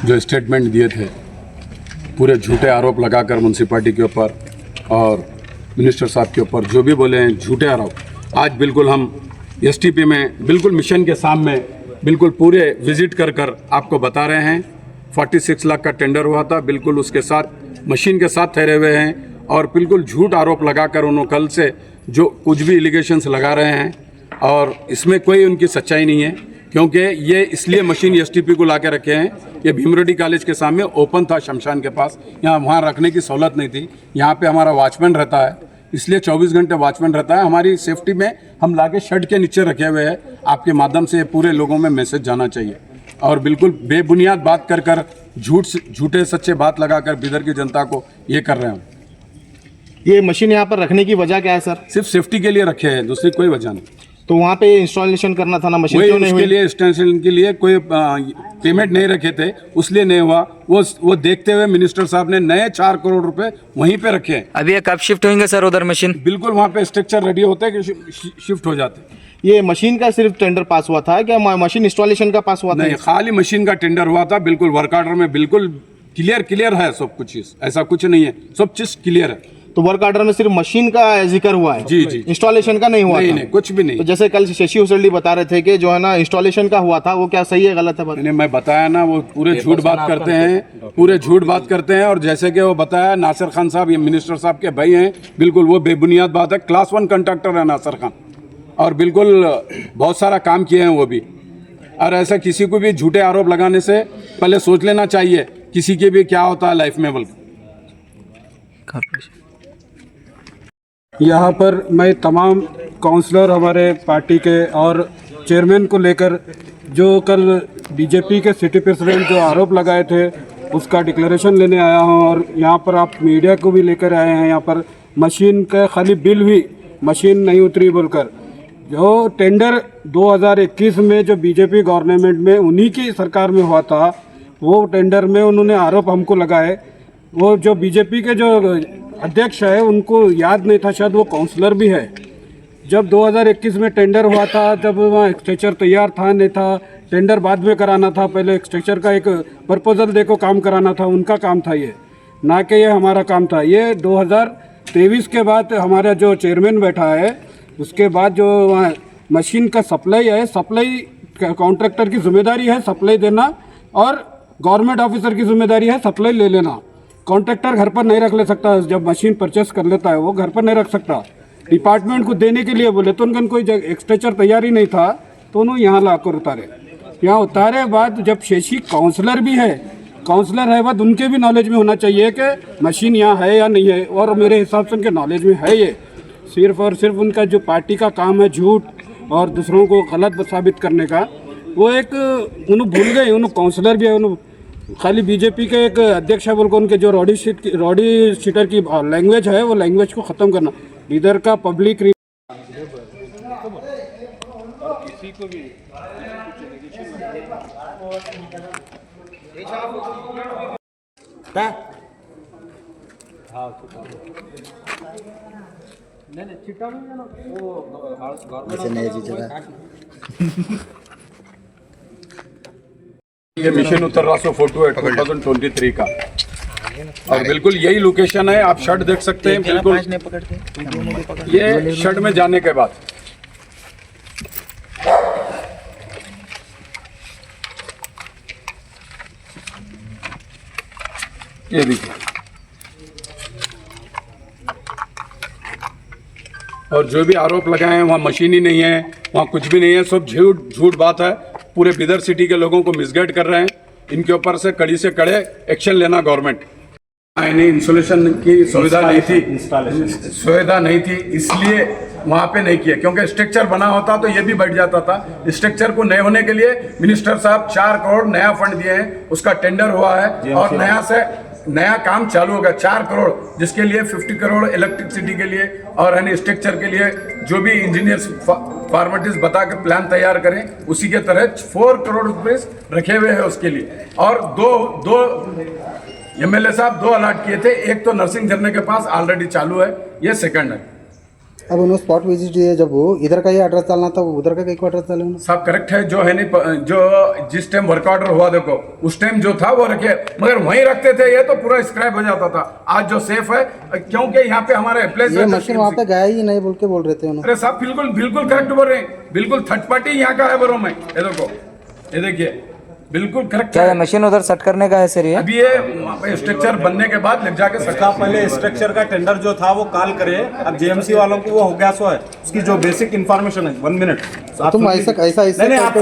जो स्टेटमेंट दिए थे, पूरे झूठे आरोप लगाकर म्यूनसिपालिटी के ऊपर और मिनिस्टर साहब के ऊपर जो भी बोले हैं झूठे आरोप, आज बिल्कुल हम एसटीपी में बिल्कुल मिशन के सामने बिल्कुल पूरे विजिट कर कर आपको बता रहे हैं। 46 लाख का टेंडर हुआ था, बिल्कुल उसके साथ मशीन के साथ ठहरे हुए हैं और बिल्कुल झूठ आरोप लगाकर उन्होंने कल से जो कुछ भी एलिगेशंस लगा रहे हैं और इसमें कोई उनकी सच्चाई नहीं है, क्योंकि ये इसलिए मशीन एसटीपी को ला के रखे हैं। ये भीमरेड्डी कॉलेज के सामने ओपन था शमशान के पास, यहाँ वहाँ रखने की सहूलत नहीं थी। यहाँ पे हमारा वॉचमैन रहता है, इसलिए 24 घंटे वॉचमैन रहता है। हमारी सेफ्टी में हम लाके शेड के नीचे रखे हुए हैं। आपके माध्यम से पूरे लोगों में मैसेज जाना चाहिए और बिल्कुल बेबुनियाद बात कर झूठे सच्चे बात लगाकर बिदर की जनता को ये कर रहे हैं। ये मशीन यहाँ पर रखने की वजह क्या है सर? सिर्फ सेफ्टी के लिए रखे हैं, दूसरी कोई वजह नहीं। तो वहाँ पे इंस्टॉलेशन करना था ना, मशीन क्यों नहीं हुई? उसके लिए इंस्टॉलेशन के लिए कोई पेमेंट नहीं रखे थे, उसलिए नहीं हुआ। वो देखते हुए मिनिस्टर साहब ने नए 4 करोड़ रुपए वहीं पे रखे हैं। अभी ये कब शिफ्ट होंगे सर उधर मशीन? बिल्कुल वहाँ पे स्ट्रक्चर रेडी होते हैं कि शिफ्ट हो जाते। ये मशीन का सिर्फ टेंडर पास हुआ था क्या मशीन इंस्टॉलेशन का पास हुआ था? नहीं, खाली मशीन का टेंडर हुआ था। बिल्कुल वर्क ऑर्डर में बिल्कुल क्लियर है सब कुछ, ऐसा कुछ नहीं है, सब चीज क्लियर है। तो वर्क ऑर्डर में सिर्फ मशीन का जिक्र हुआ है? जी। इंस्टॉलेशन का नहीं हुआ? नहीं, कुछ भी नहीं। तो जैसे कल शशि उसरली बता रहे थे कि जो है ना इंस्टॉलेशन का हुआ था, वो क्या सही है गलत है? मैंने मैं बताया ना, वो पूरे झूठ बात करते हैं, और जैसे कि वो बताया नासिर खान साहब, ये मिनिस्टर साहब के भाई हैं, बिल्कुल वो बेबुनियाद बात है। क्लास 1 कंट्रैक्टर है नासिर खान, और बिल्कुल बहुत सारा काम किए हैं वो भी। और ऐसा किसी को भी झूठे आरोप लगाने से पहले सोच लेना चाहिए किसी के भी क्या होता है लाइफ में। बल्कि यहाँ पर मैं तमाम काउंसलर हमारे पार्टी के और चेयरमैन को लेकर जो कल बीजेपी के सिटी प्रेसिडेंट जो आरोप लगाए थे उसका डिक्लेरेशन लेने आया हूँ। और यहाँ पर आप मीडिया को भी लेकर आए हैं। यहाँ पर मशीन का खाली बिल हुई, मशीन नहीं उतरी बोलकर। जो टेंडर 2021 में जो बीजेपी गवर्नमेंट में उन्हीं की सरकार में हुआ था, वो टेंडर में उन्होंने आरोप हमको लगाए। वो जो बीजेपी के जो अध्यक्ष है उनको याद नहीं था, शायद वो काउंसलर भी है। जब 2021 में टेंडर हुआ था तब वहाँ स्ट्रक्चर तैयार था नहीं था, टेंडर बाद में कराना था, पहले स्ट्रक्चर का एक प्रपोजल देखो काम कराना था, उनका काम था ये, ना कि ये हमारा काम था। ये 2023 के बाद हमारा जो चेयरमैन बैठा है उसके बाद जो वहाँ मशीन का सप्लाई है, सप्लाई कॉन्ट्रैक्टर की जिम्मेदारी है सप्लाई देना, और गवर्नमेंट ऑफिसर की जिम्मेदारी है सप्लाई ले लेना। कॉन्ट्रैक्टर घर पर नहीं रख ले सकता, जब मशीन परचेस कर लेता है वो घर पर नहीं रख सकता। डिपार्टमेंट को देने के लिए बोले तो उनका कोई स्ट्रक्चर तैयार ही नहीं था, तो उन्होंने यहाँ लाकर उतारे। यहाँ उतारे बाद जब शशि काउंसलर भी है, काउंसलर है बाद उनके भी नॉलेज में होना चाहिए कि मशीन यहाँ है या नहीं है, और मेरे हिसाब से उनके नॉलेज में है। ये सिर्फ और सिर्फ उनका जो पार्टी का काम है झूठ और दूसरों को गलत साबित करने का, वो एक उन्होंने भूल गए। उन्होंने काउंसलर भी है, उन्होंने खाली बीजेपी के एक अध्यक्ष है बोलकर उनके जो रॉडी शीटर की लैंग्वेज है वो लैंग्वेज को ख़त्म करना। इधर का पब्लिक किसी को भी ये मिशन उतर रहा फोटो है 2023 का, और बिल्कुल यही लोकेशन है। आप शर्ट देख सकते हैं, बिल्कुल ये शर्ट में जाने के बाद ये देखिए, और जो भी आरोप लगाए हैं वहाँ मशीन ही नहीं है, वहाँ कुछ भी नहीं है, सब झूठ बात है। पूरे बिदर सिटी के लोगों को मिसगाइड कर रहे हैं। इनके ऊपर से कड़े एक्शन लेना गवर्नमेंट। नहीं, इंसुलेशन की सुविधा नहीं थी, इसलिए वहाँ पे नहीं किया, क्योंकि स्ट्रक्चर बना होता तो ये भी बैठ जाता था। स्ट्रक्चर को नए होने के लिए मिनिस्टर साहब 4 करोड़ नया फंड दिए हैं, उसका टेंडर हुआ है और नया काम चालू होगा। 4 करोड़, जिसके लिए 50 करोड़ इलेक्ट्रिसिटी के लिए और यानी स्ट्रक्चर के लिए जो भी इंजीनियर्स फॉर्मेलिटीज बताकर प्लान तैयार करें, उसी के तरह 4 करोड़ रुपए रखे हुए हैं उसके लिए। और दो एमएलए साहब 2 अलॉट किए थे, एक तो नरसिंह झरने के पास ऑलरेडी चालू है, ये सेकंड है। अब उन्होंने स्पॉट विजिट दिए, जब वो इधर का ही एड्रेस डालना था, वो उधर का कई को एड्रेस डाले उन्होंने। सब करेक्ट है, जो है नहीं, जो जिस टाइम वर्क ऑर्डर हुआ देखो उस टाइम जो था वो रखे, मगर वहीं रखते थे, ये तो पूरा स्क्रैप हो जाता था। आज जो सेफ है, क्योंकि यहाँ पे हमारे प्लेस ये मशीन वहाँ पे गया ही नहीं बोल के बोल रहे थे उन्होंने। अरे साहब बिल्कुल बिल्कुल करेक्ट बोल रहे हैं, बिल्कुल थर्ड पार्टी यहाँ का है बोलो मैं, ये देखो, ये देखिए बिल्कुल करेक्ट क्या ये है। मशीन उधर सेट करने का है सर ये? अभी ये स्ट्रक्चर बनने के बाद लग जाके इसका पहले स्ट्रक्चर का टेंडर जो था वो कॉल करे, अब जेएमसी वालों को वो हो गया सो है, उसकी जो बेसिक इन्फॉर्मेशन है 1 मिनट तुम ऐसा नहीं आप